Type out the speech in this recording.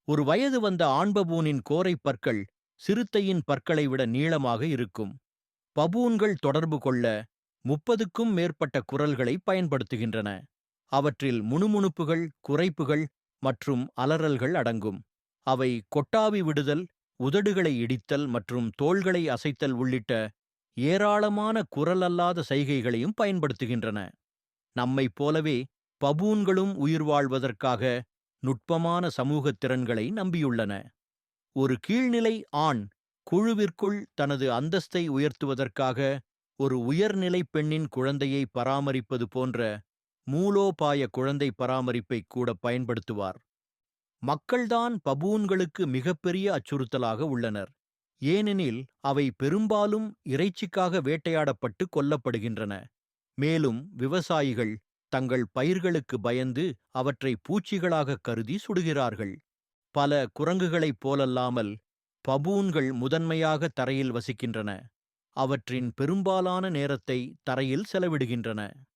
ஒரு வயது வந்த ஆண் பபூனின் கோரைப் பற்கள் சிறுத்தையின் பற்களை விட நீளமாக இருக்கும். பபூன்கள் தொடர்பு கொள்ள 30க்கும் மேற்பட்ட குரல்களை பயன்படுத்துகின்றன. அவற்றில் முணுமுணுப்புகள், குரைப்புகள் மற்றும் அலறல்கள் அடங்கும். அவை கொட்டாவி விடுதல், உதடுகளை இடித்தல் மற்றும் தோள்களை அசைத்தல் உள்ளிட்ட ஏராளமான குரலல்லாத சைகைகளையும் பயன்படுத்துகின்றன. நம்மைப் போலவே பபூன்களும் உயிர் வாழ்வதற்காக நுட்பமான சமூகத் திறன்களை நம்பியுள்ளன. ஒரு கீழ்நிலை ஆண் குழுவிற்குள் தனது அந்தஸ்தை உயர்த்துவதற்காக ஒரு உயர்நிலைப் பெண்ணின் குழந்தையை பராமரிப்பது போன்ற மூலோபாய குழந்தை பராமரிப்பை கூட பயன்படுத்துவார். மக்கள்தான் பபூன்களுக்கு மிகப்பெரிய அச்சுறுத்தலாக உள்ளனர். ஏனெனில் அவை பெரும்பாலும் இறைச்சிக்காக வேட்டையாடப்பட்டு கொல்லப்படுகின்றன. மேலும் விவசாயிகள் தங்கள் பயிர்களுக்கு பயந்து அவற்றை பூச்சிகளாக கருதி சுடுகிறார்கள். பல குரங்குகளைப் போலல்லாமல் பபூன்கள் முதன்மையாக தரையில் வசிக்கின்றன. அவற்றின் பெரும்பாலான நேரத்தை தரையில் செலவிடுகின்றன.